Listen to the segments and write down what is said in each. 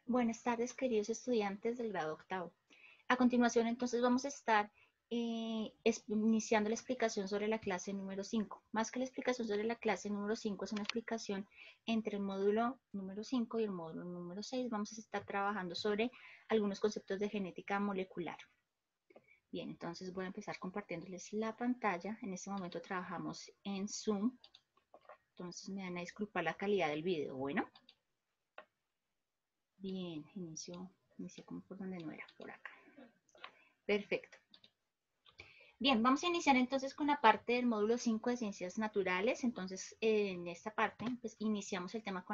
Buenas tardes, queridos estudiantes del grado octavo. A continuación, entonces, vamos a estar iniciando la explicación sobre la clase número 5. Más que la explicación sobre la clase número 5, es una explicación entre el módulo número 5 y el módulo número 6. Vamos a estar trabajando sobre algunos conceptos de genética molecular. Bien, entonces voy a empezar compartiéndoles la pantalla. En este momento trabajamos en Zoom. Entonces me van a disculpar la calidad del video. Bueno. Bien, inicié como por donde no era, por acá. Perfecto. Bien, vamos a iniciar entonces con la parte del módulo 5 de Ciencias Naturales. Entonces, en esta parte, pues, iniciamos el tema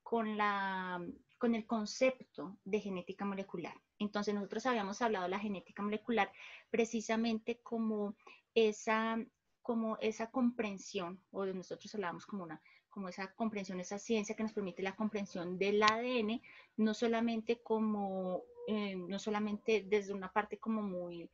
con el concepto de genética molecular. Entonces, nosotros habíamos hablado de la genética molecular precisamente como esa comprensión, o nosotros hablábamos como esa comprensión, esa ciencia que nos permite la comprensión del ADN, no solamente no solamente desde una parte como muy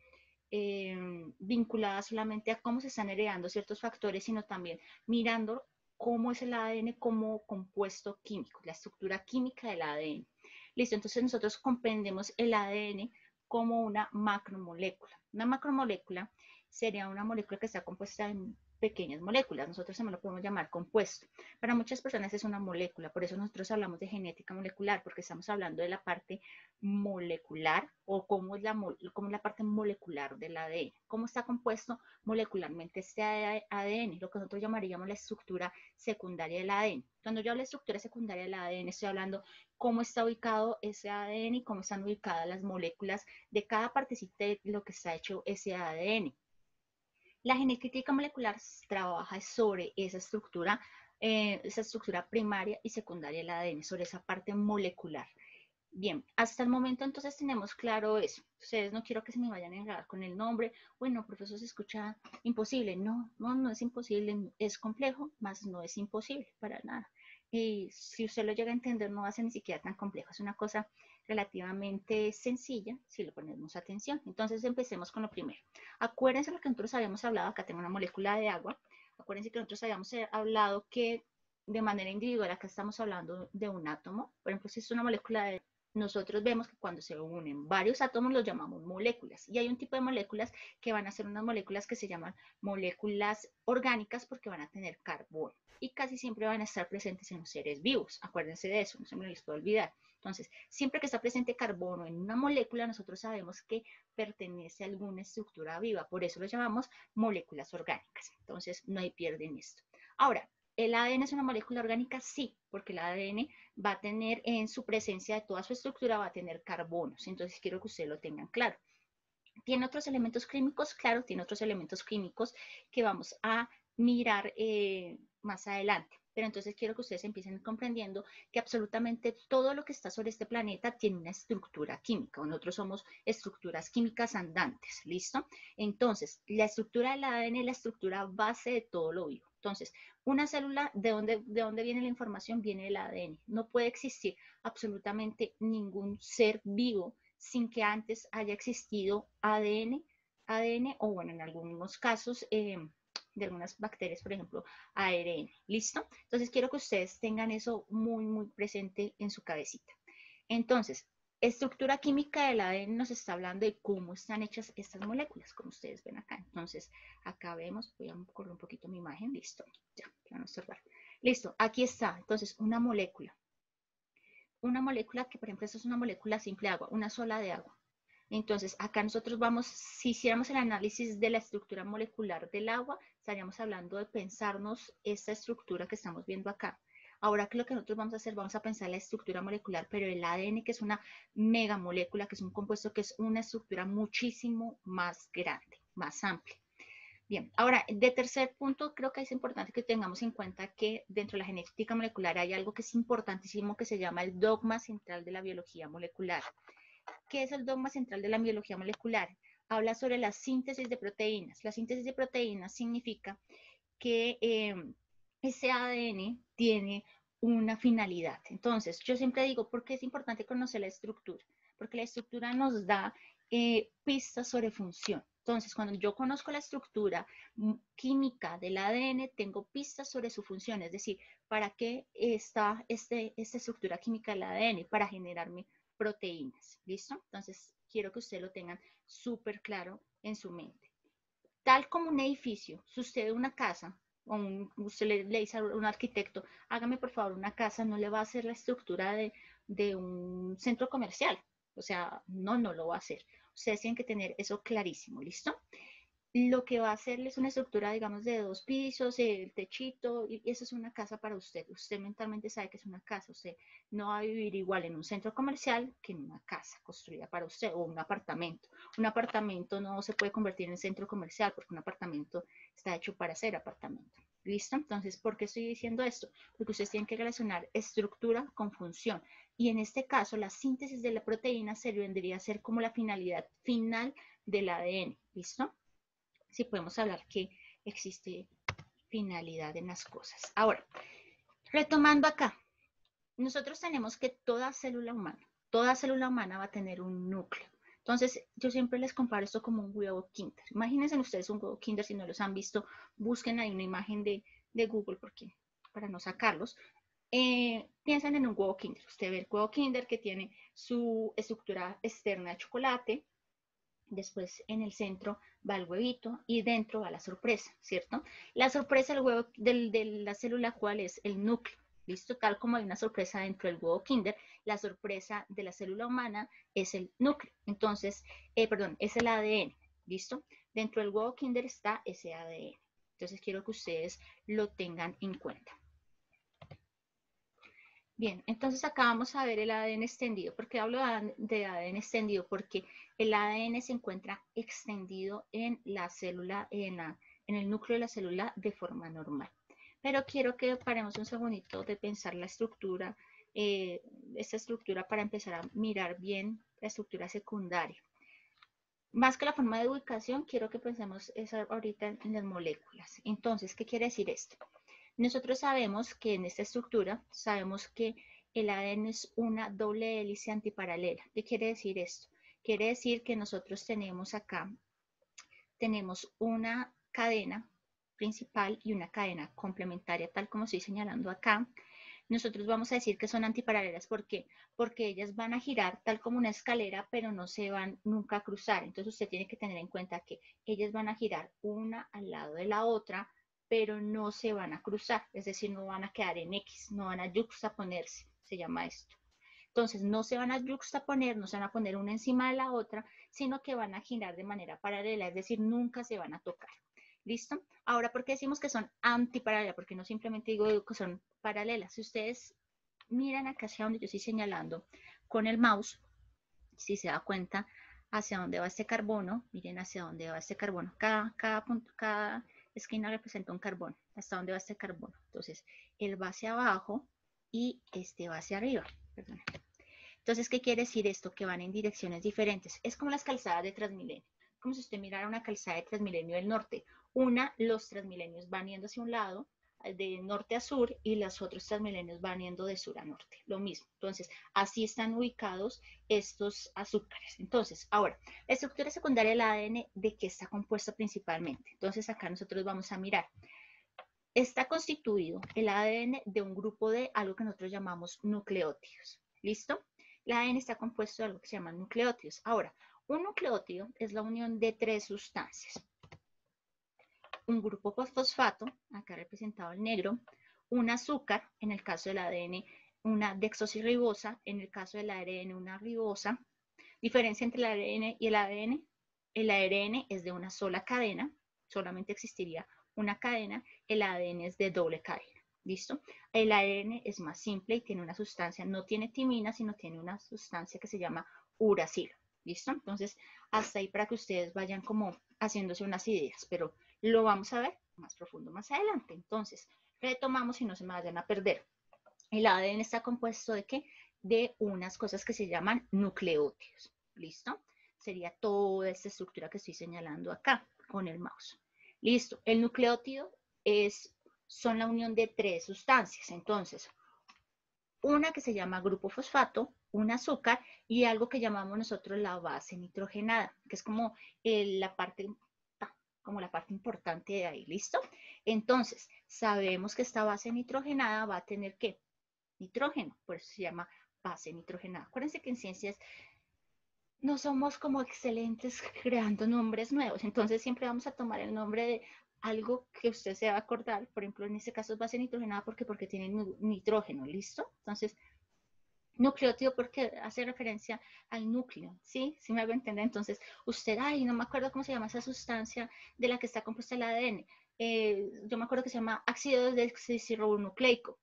vinculada solamente a cómo se están heredando ciertos factores, sino también mirando cómo es el ADN como compuesto químico, la estructura química del ADN. Listo, entonces nosotros comprendemos el ADN como una macromolécula. Una macromolécula sería una molécula que está compuesta en pequeñas moléculas. Nosotros también lo podemos llamar compuesto. Para muchas personas es una molécula, por eso nosotros hablamos de genética molecular, porque estamos hablando de la parte molecular o cómo es la parte molecular del ADN, cómo está compuesto molecularmente este ADN, lo que nosotros llamaríamos la estructura secundaria del ADN. Cuando yo hablo de estructura secundaria del ADN, estoy hablando cómo está ubicado ese ADN y cómo están ubicadas las moléculas de cada partecita de lo que está hecho ese ADN. La genética molecular trabaja sobre esa estructura primaria y secundaria del ADN, sobre esa parte molecular. Bien, hasta el momento entonces tenemos claro eso. Ustedes no quiero que se me vayan a enredar con el nombre. Bueno, profesor, se escucha imposible. No, no, no es imposible, es complejo, más no es imposible para nada. Y si usted lo llega a entender, no va a ser ni siquiera tan complejo. Es una cosa relativamente sencilla si le ponemos atención. Entonces empecemos con lo primero. Acuérdense lo que nosotros habíamos hablado. Acá tengo una molécula de agua. Acuérdense que nosotros habíamos hablado que de manera individual acá estamos hablando de un átomo. Por ejemplo, si es una molécula de nosotros vemos que cuando se unen varios átomos los llamamos moléculas. Y hay un tipo de moléculas que van a ser unas moléculas que se llaman moléculas orgánicas porque van a tener carbono. Y casi siempre van a estar presentes en los seres vivos. Acuérdense de eso, no se me les puede olvidar. Entonces, siempre que está presente carbono en una molécula, nosotros sabemos que pertenece a alguna estructura viva. Por eso lo llamamos moléculas orgánicas. Entonces, no hay pierde en esto. Ahora, ¿el ADN es una molécula orgánica? Sí, porque el ADN va a tener en su presencia de toda su estructura, va a tener carbonos. Entonces quiero que ustedes lo tengan claro. ¿Tiene otros elementos químicos? Claro, tiene otros elementos químicos que vamos a mirar más adelante. Pero entonces quiero que ustedes empiecen comprendiendo que absolutamente todo lo que está sobre este planeta tiene una estructura química. Nosotros somos estructuras químicas andantes, ¿listo? Entonces, la estructura del ADN es la estructura base de todo lo vivo. Entonces, una célula, ¿de dónde viene la información? Viene del ADN. No puede existir absolutamente ningún ser vivo sin que antes haya existido ADN o bueno, en algunos casos de algunas bacterias, por ejemplo, ARN. ¿Listo? Entonces quiero que ustedes tengan eso muy, muy presente en su cabecita. Entonces, estructura química del ADN nos está hablando de cómo están hechas estas moléculas, como ustedes ven acá. Entonces, acá vemos, voy a correr un poquito mi imagen, listo, ya, para no estorbar. Listo, aquí está, entonces, una molécula que, por ejemplo, esta es una molécula simple de agua, una sola de agua. Entonces, acá nosotros si hiciéramos el análisis de la estructura molecular del agua, estaríamos hablando de pensarnos esta estructura que estamos viendo acá. Ahora que lo que nosotros vamos a hacer, vamos a pensar la estructura molecular, pero el ADN, que es una megamolécula, que es un compuesto que es una estructura muchísimo más grande, más amplia. Bien, ahora, de tercer punto, creo que es importante que tengamos en cuenta que dentro de la genética molecular hay algo que es importantísimo que se llama el dogma central de la biología molecular. ¿Qué es el dogma central de la biología molecular? Habla sobre la síntesis de proteínas. La síntesis de proteínas significa que ese ADN tiene una finalidad. Entonces, yo siempre digo, ¿por qué es importante conocer la estructura? Porque la estructura nos da pistas sobre función. Entonces, cuando yo conozco la estructura química del ADN, tengo pistas sobre su función, es decir, ¿para qué está esta estructura química del ADN? Para generarme proteínas, ¿listo? Entonces, quiero que ustedes lo tengan súper claro en su mente. Tal como un edificio, si usted ve una casa, o usted le dice a un arquitecto, hágame por favor una casa, no le va a hacer la estructura de un centro comercial. O sea, no lo va a hacer. Ustedes tienen que tener eso clarísimo, ¿listo? Lo que va a hacerle es una estructura, digamos, de 2 pisos, el techito, y eso es una casa para usted. Usted mentalmente sabe que es una casa. Usted no va a vivir igual en un centro comercial que en una casa construida para usted o un apartamento. Un apartamento no se puede convertir en centro comercial porque un apartamento está hecho para ser apartamento. ¿Listo? Entonces, ¿por qué estoy diciendo esto? Porque ustedes tienen que relacionar estructura con función. Y en este caso, la síntesis de la proteína se vendría a ser como la finalidad final del ADN. ¿Listo? Sí podemos hablar que existe finalidad en las cosas. Ahora, retomando acá, nosotros tenemos que toda célula humana va a tener un núcleo. Entonces, yo siempre les comparo esto como un huevo Kinder. Imagínense ustedes un huevo Kinder, si no los han visto, busquen ahí una imagen de Google porque, para no sacarlos. Piensan en un huevo Kinder. Usted ve el huevo Kinder que tiene su estructura externa de chocolate, después en el centro va el huevito y dentro va la sorpresa, ¿cierto? La sorpresa del huevo, de la célula, ¿cuál es? El núcleo. ¿Listo? Tal como hay una sorpresa dentro del huevo Kinder, la sorpresa de la célula humana es el núcleo. Entonces, es el ADN. ¿Listo? Dentro del huevo Kinder está ese ADN. Entonces, quiero que ustedes lo tengan en cuenta. Bien, entonces acá vamos a ver el ADN extendido. ¿Por qué hablo de ADN extendido? Porque el ADN se encuentra extendido en la célula, en el núcleo de la célula de forma normal. Pero quiero que paremos un segundito de pensar la estructura, esta estructura para empezar a mirar bien la estructura secundaria. Más que la forma de ubicación, quiero que pensemos ahorita en las moléculas. Entonces, ¿qué quiere decir esto? Nosotros sabemos que en esta estructura, sabemos que el ADN es una doble hélice antiparalela. ¿Qué quiere decir esto? Quiere decir que nosotros tenemos acá, tenemos una cadena principal y una cadena complementaria, tal como estoy señalando acá. Nosotros vamos a decir que son antiparalelas. ¿Por qué? Porque ellas van a girar tal como una escalera, pero no se van nunca a cruzar. Entonces usted tiene que tener en cuenta que ellas van a girar una al lado de la otra, pero no se van a cruzar, es decir, no van a quedar en X, no van a yuxtaponerse, se llama esto. Entonces no se van a yuxtaponer, no se van a poner una encima de la otra, sino que van a girar de manera paralela, es decir, nunca se van a tocar. ¿Listo? Ahora, ¿por qué decimos que son antiparalelas? Porque no simplemente digo que son paralelas. Si ustedes miran acá hacia donde yo estoy señalando con el mouse, si se da cuenta hacia dónde va este carbono, miren hacia dónde va este carbono. Cada esquina representa un carbono, hasta dónde va este carbono. Entonces, él va hacia abajo y este va hacia arriba. Perdón. Entonces, ¿qué quiere decir esto? Que van en direcciones diferentes. Es como las calzadas de Transmilenio. Como si usted mirara una calzada de Transmilenio del norte. Los Transmilenios van yendo hacia un lado, de norte a sur, y los otros Transmilenios van yendo de sur a norte. Lo mismo. Entonces, así están ubicados estos azúcares. Entonces, ahora, la estructura secundaria del ADN, ¿de qué está compuesta principalmente? Entonces, acá nosotros vamos a mirar. Está constituido el ADN de un grupo de algo que nosotros llamamos nucleótidos. ¿Listo? El ADN está compuesto de algo que se llama nucleótidos. Ahora, un nucleótido es la unión de 3 sustancias. Un grupo fosfato, acá representado en negro, un azúcar, en el caso del ADN, una desoxirribosa, en el caso del ARN, una ribosa. Diferencia entre el ARN y el ARN es de una sola cadena, solamente existiría una cadena, el ADN es de doble cadena. ¿Listo? El ARN es más simple y tiene una sustancia, no tiene timina, sino tiene una sustancia que se llama uracilo. ¿Listo? Entonces, hasta ahí para que ustedes vayan como haciéndose unas ideas, pero lo vamos a ver más profundo más adelante. Entonces, retomamos y no se me vayan a perder. El ADN está compuesto ¿de qué? De unas cosas que se llaman nucleótidos. ¿Listo? Sería toda esta estructura que estoy señalando acá con el mouse. Listo. El nucleótido son la unión de 3 sustancias. Entonces, una que se llama grupo fosfato, un azúcar y algo que llamamos nosotros la base nitrogenada, que es como la parte como la parte importante de ahí, ¿listo? Entonces, sabemos que esta base nitrogenada va a tener, ¿qué? Nitrógeno, por eso se llama base nitrogenada. Acuérdense que en ciencias no somos como excelentes creando nombres nuevos, entonces siempre vamos a tomar el nombre de algo que usted se va a acordar, por ejemplo, en este caso es base nitrogenada porque tiene nitrógeno, ¿listo? Entonces, nucleótido porque hace referencia al núcleo, ¿sí? ¿Sí me hago entender? Entonces, usted, ay, no me acuerdo cómo se llama esa sustancia de la que está compuesta el ADN. Yo me acuerdo que se llama ácido desoxirribonucleico,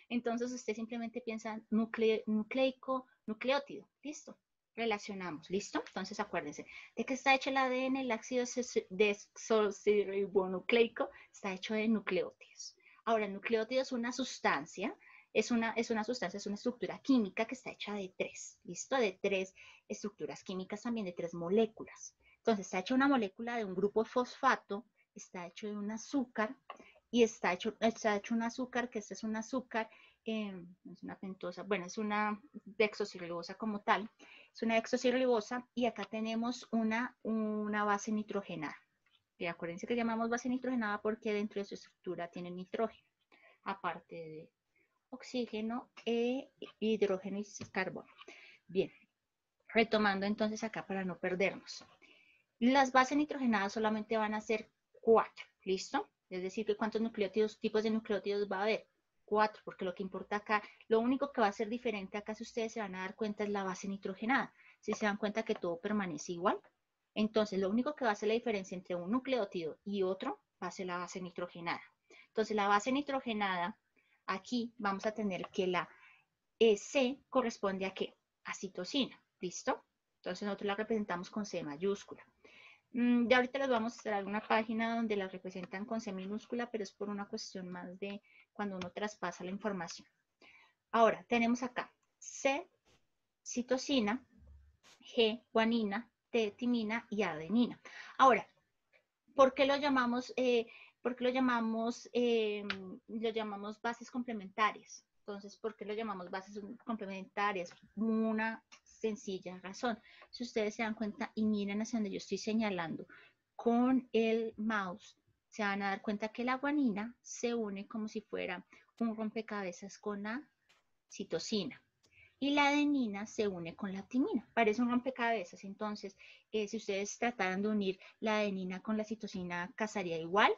Entonces, usted simplemente piensa nucleico, nucleótido, ¿listo? Relacionamos, ¿listo? Entonces, acuérdense, ¿de qué está hecho el ADN? El ácido desoxirribonucleico está hecho de nucleótidos. Ahora, el nucleótido es una sustancia es una sustancia, es una estructura química que está hecha de tres, ¿listo? De tres estructuras químicas también, de tres moléculas. Entonces, está hecha una molécula de un grupo fosfato, está hecho de un azúcar, y está hecho un azúcar, que este es un azúcar, es una pentosa, bueno, es una desoxirribosa como tal, es una desoxirribosa, y acá tenemos una base nitrogenada. Y acuérdense que llamamos base nitrogenada porque dentro de su estructura tiene nitrógeno, aparte de oxígeno, hidrógeno y carbono. Bien, retomando entonces acá para no perdernos. Las bases nitrogenadas solamente van a ser 4, ¿listo? Es decir, que cuántos tipos de nucleótidos va a haber. 4, porque lo que importa acá, lo único que va a ser diferente acá, si ustedes se van a dar cuenta, es la base nitrogenada. Si se dan cuenta que todo permanece igual, entonces lo único que va a hacer la diferencia entre un nucleótido y otro va a ser la base nitrogenada. Entonces la base nitrogenada, aquí vamos a tener que la C corresponde a ¿qué? A citosina, ¿listo? Entonces nosotros la representamos con C mayúscula. Ya ahorita les voy a mostrar alguna página donde la representan con C minúscula, pero es por una cuestión más de cuando uno traspasa la información. Ahora, tenemos acá C, citosina, G, guanina, T, timina y adenina. Ahora, ¿por qué lo llamamos, lo llamamos bases complementarias? Entonces, ¿por qué lo llamamos bases complementarias? Una sencilla razón. Si ustedes se dan cuenta y miran hacia donde yo estoy señalando con el mouse, se van a dar cuenta que la guanina se une como si fuera un rompecabezas con la citosina. Y la adenina se une con la timina. Parece un rompecabezas. Entonces, si ustedes trataran de unir la adenina con la citosina, ¿casaría igual?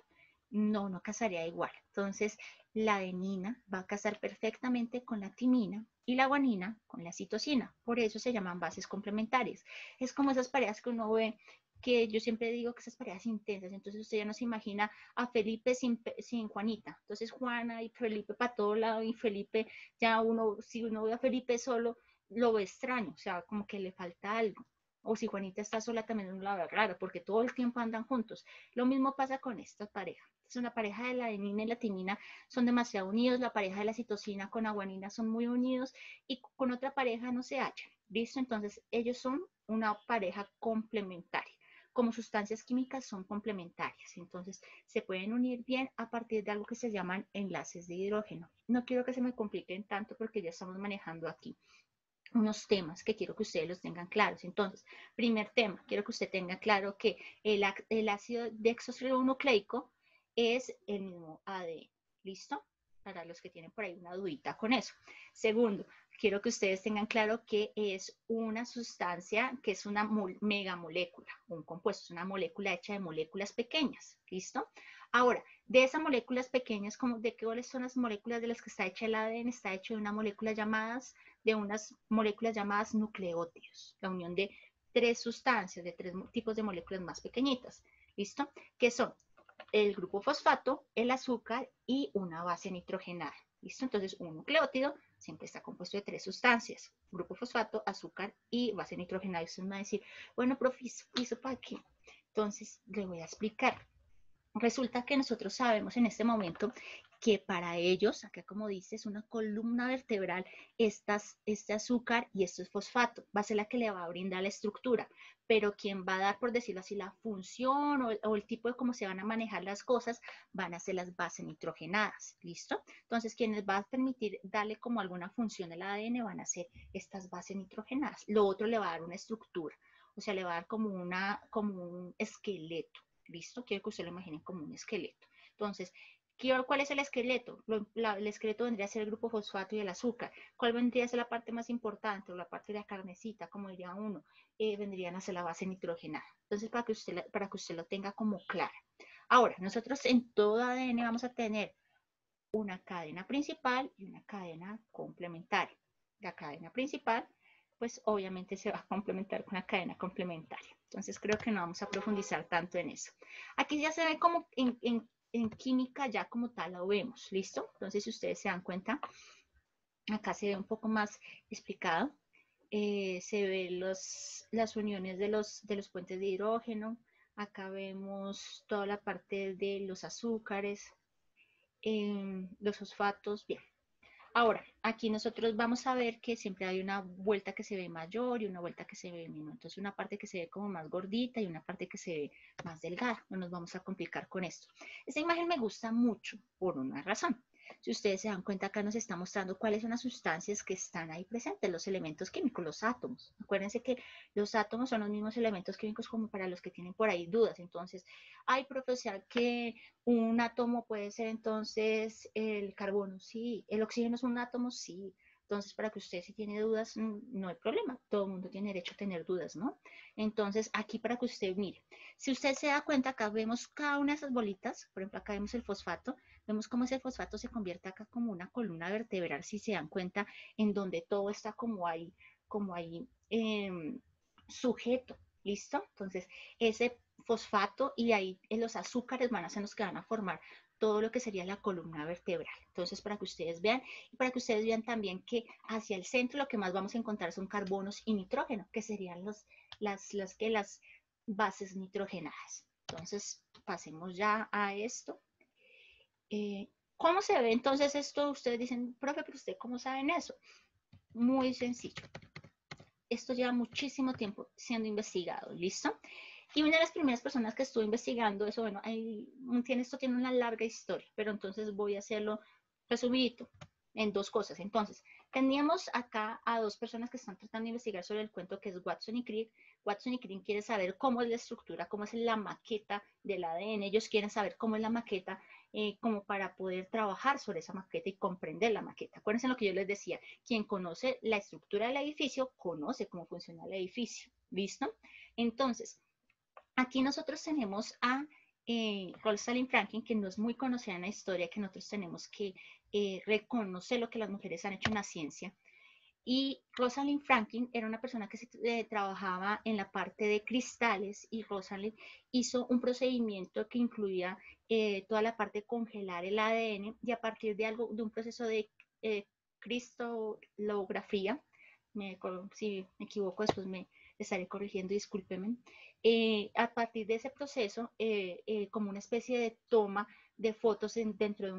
No, no casaría igual. Entonces, la adenina va a casar perfectamente con la timina y la guanina con la citosina. Por eso se llaman bases complementarias. Es como esas parejas que uno ve, que yo siempre digo que esas parejas intensas. Entonces, usted ya no se imagina a Felipe sin Juanita. Entonces, Juana y Felipe para todo lado y Felipe ya uno, si uno ve a Felipe solo, lo ve extraño, o sea, como que le falta algo. O si Juanita está sola, también uno la ve raro, porque todo el tiempo andan juntos. Lo mismo pasa con esta pareja. Es una pareja de la adenina y la timina son demasiado unidos, la pareja de la citosina con la guanina son muy unidos y con otra pareja no se hallan. ¿Listo? Entonces, ellos son una pareja complementaria. Como sustancias químicas son complementarias, entonces se pueden unir bien a partir de algo que se llaman enlaces de hidrógeno. No quiero que se me compliquen tanto porque ya estamos manejando aquí unos temas que quiero que ustedes los tengan claros. Entonces, primer tema, quiero que usted tenga claro que el ácido desoxirribonucleico es el mismo ADN. ¿Listo? Para los que tienen por ahí una dudita con eso. Segundo, quiero que ustedes tengan claro que es una sustancia que es una megamolécula, un compuesto, es una molécula hecha de moléculas pequeñas. ¿Listo? Ahora, de esas moléculas pequeñas, ¿de qué son las moléculas de las que está hecha el ADN? Está hecho de una molécula de unas moléculas llamadas nucleótidos, la unión de tres sustancias, de tres tipos de moléculas más pequeñitas, ¿listo? Que son el grupo fosfato, el azúcar y una base nitrogenada, ¿listo? Entonces, un nucleótido siempre está compuesto de tres sustancias, grupo fosfato, azúcar y base nitrogenada. Y usted me va a decir, bueno, profe, ¿eso para qué? Entonces, le voy a explicar. Resulta que nosotros sabemos en este momento que para ellos, acá como dice, es una columna vertebral, este azúcar y este fosfato, va a ser la que le va a brindar la estructura, pero quien va a dar, por decirlo así, la función o el tipo de cómo se van a manejar las cosas, van a ser las bases nitrogenadas, ¿listo? Entonces, quienes van a permitir darle como alguna función al ADN van a ser estas bases nitrogenadas. Lo otro le va a dar una estructura. o sea, le va a dar como un esqueleto, ¿listo? Quiero que usted lo imagine como un esqueleto. Entonces, ¿cuál es el esqueleto? El esqueleto vendría a ser el grupo fosfato y el azúcar. ¿Cuál vendría a ser la parte más importante o la parte de la carnecita, como diría uno? Vendrían a ser la base nitrogenada. Entonces, para que usted lo tenga como claro. Ahora, nosotros en todo ADN vamos a tener una cadena principal y una cadena complementaria. La cadena principal, pues obviamente se va a complementar con la cadena complementaria. Entonces creo que no vamos a profundizar tanto en eso. Aquí ya se ve como en química ya como tal lo vemos, ¿listo? Entonces si ustedes se dan cuenta, acá se ve un poco más explicado. Se ven las uniones de los puentes de hidrógeno. Acá vemos toda la parte de los azúcares, los fosfatos, bien. Ahora, aquí nosotros vamos a ver que siempre hay una vuelta que se ve mayor y una vuelta que se ve menor. Entonces, una parte que se ve como más gordita y una parte que se ve más delgada. No nos vamos a complicar con esto. Esta imagen me gusta mucho por una razón. Si ustedes se dan cuenta, acá nos está mostrando cuáles son las sustancias que están ahí presentes, los elementos químicos, los átomos. Acuérdense que los átomos son los mismos elementos químicos como para los que tienen por ahí dudas. Entonces, hay profesor que un átomo puede ser entonces el carbono, sí. El oxígeno es un átomo, sí. Entonces, para que usted si tiene dudas, no hay problema. Todo el mundo tiene derecho a tener dudas, ¿no? Entonces, aquí para que usted mire. Si usted se da cuenta, acá vemos cada una de esas bolitas. Por ejemplo, acá vemos el fosfato. Vemos cómo ese fosfato se convierte acá como una columna vertebral, si se dan cuenta, en donde todo está como ahí sujeto. ¿Listo? Entonces, ese fosfato y ahí los azúcares van a ser los que van a formar todo lo que sería la columna vertebral. Entonces, para que ustedes vean, y para que ustedes vean también que hacia el centro lo que más vamos a encontrar son carbonos y nitrógeno, que serían las bases nitrogenadas. Entonces, pasemos ya a esto. ¿Cómo se ve entonces esto? Ustedes dicen, profe, pero ¿usted cómo saben eso? Muy sencillo. Esto lleva muchísimo tiempo siendo investigado, ¿listo? Y una de las primeras personas que estuvo investigando eso, bueno, esto tiene una larga historia, pero entonces voy a hacerlo resumidito en dos cosas. Entonces, teníamos acá a dos personas que están tratando de investigar sobre el cuento, que es Watson y Crick. Watson y Crick quieren saber cómo es la estructura, cómo es la maqueta del ADN. Ellos quieren saber cómo es la maqueta, como para poder trabajar sobre esa maqueta y comprender la maqueta. Acuérdense lo que yo les decía, quien conoce la estructura del edificio, conoce cómo funciona el edificio. ¿Listo? Entonces, aquí nosotros tenemos a Rosalind Franklin, que no es muy conocida en la historia, que nosotros tenemos que reconocer lo que las mujeres han hecho en la ciencia. Y Rosalind Franklin era una persona que trabajaba en la parte de cristales, y Rosalind hizo un procedimiento que incluía toda la parte de congelar el ADN, y a partir de un proceso de cristalografía, si me equivoco después me estaré corrigiendo, discúlpenme. A partir de ese proceso, como una especie de toma de fotos dentro de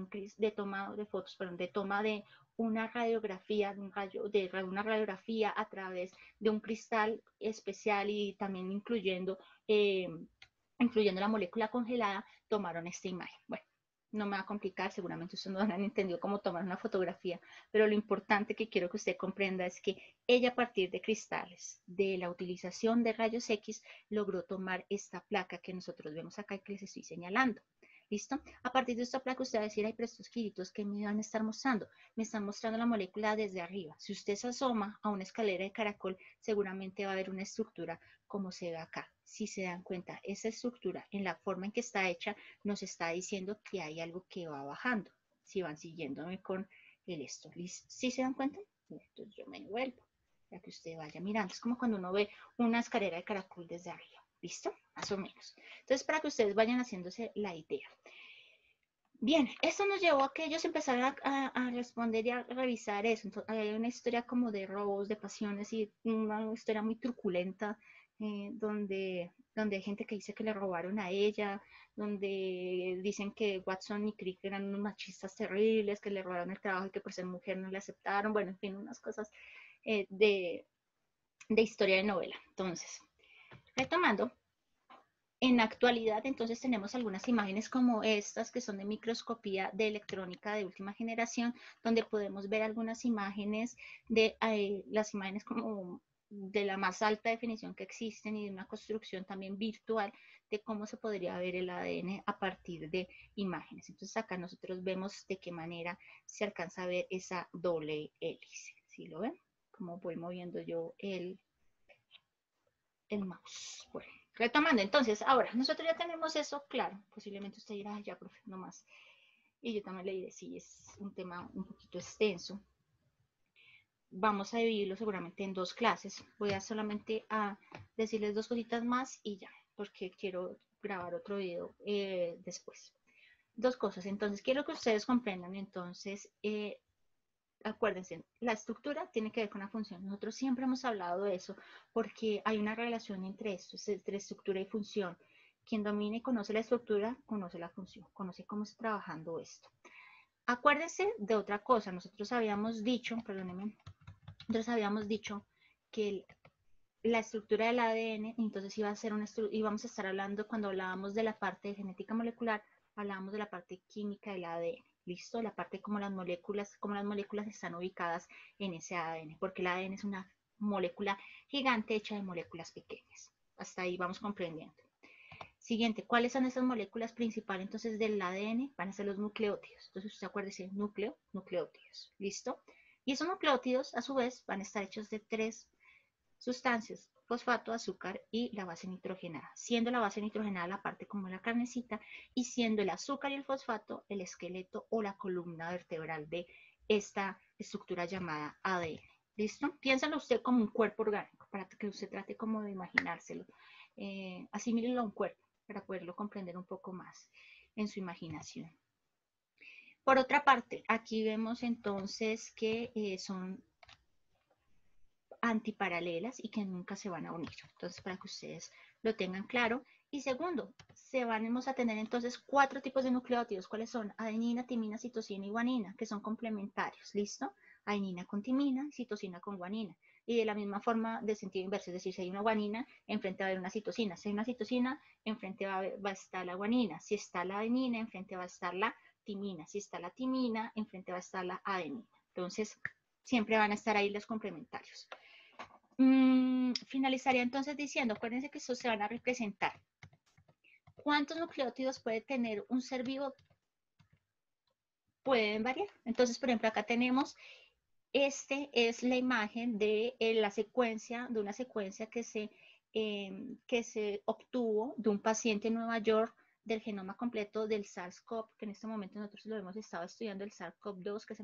una radiografía, una radiografía a través de un cristal especial, y también incluyendo la molécula congelada, tomaron esta imagen. Bueno, no me va a complicar, seguramente ustedes no han entendido cómo tomar una fotografía, pero lo importante que quiero que usted comprenda es que ella, a partir de cristales, de la utilización de rayos X, logró tomar esta placa que nosotros vemos acá y que les estoy señalando. ¿Listo? A partir de esta placa usted va a decir, ay, pero estos quiritos, ¿qué me van a estar mostrando? Me están mostrando la molécula desde arriba. Si usted se asoma a una escalera de caracol, seguramente va a haber una estructura como se ve acá. Si se dan cuenta, esa estructura, en la forma en que está hecha, nos está diciendo que hay algo que va bajando. Si van siguiéndome con el esto. ¿Sí se dan cuenta? Entonces yo me vuelvo para que usted vaya mirando. Es como cuando uno ve una escalera de caracol desde arriba. ¿Listo? Más o menos. Entonces, para que ustedes vayan haciéndose la idea. Bien, esto nos llevó a que ellos empezaran a responder y a revisar eso. Entonces, hay una historia como de robos, de pasiones, y una historia muy truculenta, donde hay gente que dice que le robaron a ella, donde dicen que Watson y Crick eran unos machistas terribles, que le robaron el trabajo y que por ser mujer no le aceptaron. Bueno, en fin, unas cosas de historia de novela. Entonces, retomando, en la actualidad, entonces, tenemos algunas imágenes como estas, que son de microscopía de electrónica de última generación, donde podemos ver algunas imágenes las imágenes como de la más alta definición que existen y de una construcción también virtual de cómo se podría ver el ADN a partir de imágenes. Entonces acá nosotros vemos de qué manera se alcanza a ver esa doble hélice. ¿Sí lo ven? Como voy moviendo yo el mouse. Bueno, retomando, entonces, ahora, nosotros ya tenemos eso claro. Posiblemente usted dirá, ya, profe, no más. Y yo también le diré, sí, es un tema un poquito extenso. Vamos a dividirlo seguramente en dos clases. Voy a solamente a decirles dos cositas más y ya, porque quiero grabar otro video después. Dos cosas, entonces quiero que ustedes comprendan, entonces, acuérdense, la estructura tiene que ver con la función. Nosotros siempre hemos hablado de eso porque hay una relación entre esto, entre estructura y función. Quien domine y conoce la estructura, conoce la función, conoce cómo está trabajando esto. Acuérdense de otra cosa, nosotros habíamos dicho, perdónenme, nosotros habíamos dicho que la estructura del ADN, entonces iba a ser íbamos a estar hablando, cuando hablábamos de la parte de genética molecular, hablábamos de la parte química del ADN, ¿listo? La parte como las moléculas están ubicadas en ese ADN, porque el ADN es una molécula gigante hecha de moléculas pequeñas. Hasta ahí vamos comprendiendo. Siguiente, ¿cuáles son esas moléculas principales entonces del ADN? Van a ser los nucleótidos. Entonces usted acuérdese, núcleo, nucleótidos, ¿listo? Y esos nucleótidos, a su vez, van a estar hechos de tres sustancias: fosfato, azúcar y la base nitrogenada, siendo la base nitrogenada la parte como la carnecita y siendo el azúcar y el fosfato el esqueleto o la columna vertebral de esta estructura llamada ADN. ¿Listo? Piénsalo usted como un cuerpo orgánico, para que usted trate como de imaginárselo. Asimílelo a un cuerpo, para poderlo comprender un poco más en su imaginación. Por otra parte, aquí vemos entonces que son antiparalelas y que nunca se van a unir. Entonces, para que ustedes lo tengan claro. Y segundo, vamos a tener entonces 4 tipos de nucleótidos. ¿Cuáles son? Adenina, timina, citosina y guanina, que son complementarios. ¿Listo? Adenina con timina, citosina con guanina. Y de la misma forma de sentido inverso, es decir, si hay una guanina, enfrente va a haber una citosina. Si hay una citosina, enfrente va a estar la guanina. Si está la adenina, enfrente va a estar la timina. Si está la timina, enfrente va a estar la adenina. Entonces, siempre van a estar ahí los complementarios. Finalizaría entonces diciendo, acuérdense que estos se van a representar. ¿Cuántos nucleótidos puede tener un ser vivo? Pueden variar. Entonces, por ejemplo, acá tenemos, es la imagen de la secuencia, de una secuencia que se obtuvo de un paciente en Nueva York del genoma completo del SARS-CoV, que en este momento nosotros lo hemos estado estudiando, el SARS-CoV-2, que es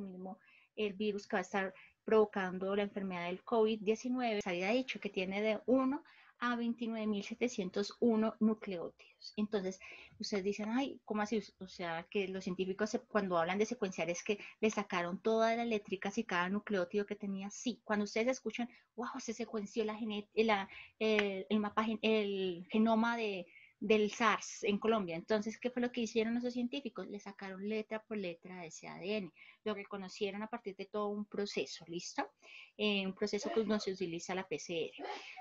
el virus que va a estar provocando la enfermedad del COVID-19. Se había dicho que tiene de 1 a 29.701 nucleótidos. Entonces, ustedes dicen, ay, ¿cómo así? O sea, que los científicos cuando hablan de secuenciar es que le sacaron todas las eléctricas y cada nucleótido que tenía. Sí, cuando ustedes escuchan, wow, se secuenció el genoma del SARS en Colombia. Entonces, ¿qué fue lo que hicieron esos científicos? Le sacaron letra por letra de ese ADN. Lo reconocieron a partir de todo un proceso, ¿listo? Un proceso que no se utiliza la PCR.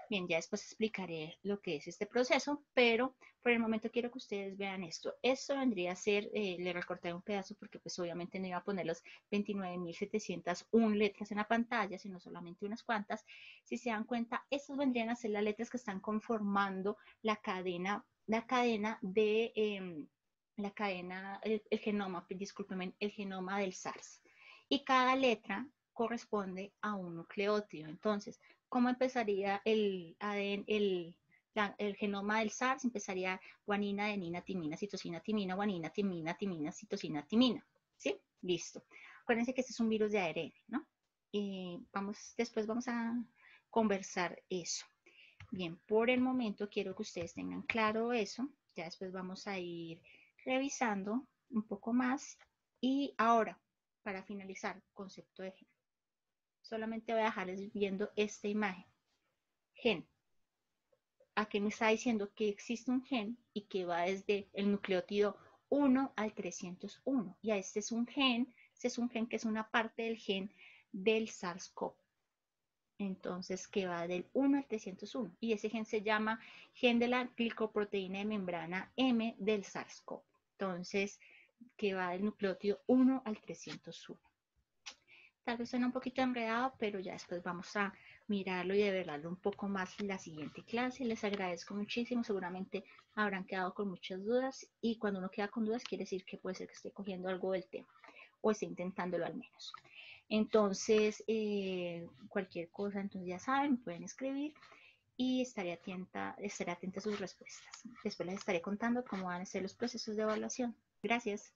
Bien, ya después explicaré lo que es este proceso, pero por el momento quiero que ustedes vean esto. Esto vendría a ser, le recorté un pedazo porque pues obviamente no iba a poner los 29.701 letras en la pantalla, sino solamente unas cuantas. Si se dan cuenta, estos vendrían a ser las letras que están conformando la cadena el genoma, discúlpenme, el genoma del SARS. Y cada letra corresponde a un nucleótido. Entonces, ¿cómo empezaría el ADN, el genoma del SARS? Empezaría guanina, adenina, timina, citosina, timina, guanina, timina, timina, citosina, timina. ¿Sí? Listo. Acuérdense que este es un virus de ARN, ¿no? Después vamos a conversar eso. Bien, por el momento quiero que ustedes tengan claro eso. Ya después vamos a ir revisando un poco más. Y ahora, para finalizar, concepto de gen. Solamente voy a dejarles viendo esta imagen. Gen. ¿A qué me está diciendo? Que existe un gen y que va desde el nucleótido 1 al 301. Y este es un gen que es una parte del gen del SARS-CoV. Entonces, que va del 1 al 301. Y ese gen se llama gen de la glicoproteína de membrana M del SARS-CoV. Entonces, que va del nucleótido 1 al 301. tal vez suena un poquito enredado, pero ya después vamos a mirarlo y develarlo un poco más en la siguiente clase. Les agradezco muchísimo, seguramente habrán quedado con muchas dudas y cuando uno queda con dudas quiere decir que puede ser que esté cogiendo algo del tema o esté intentándolo al menos. Entonces, cualquier cosa, entonces ya saben, pueden escribir y estaré atenta a sus respuestas. Después les estaré contando cómo van a ser los procesos de evaluación. Gracias.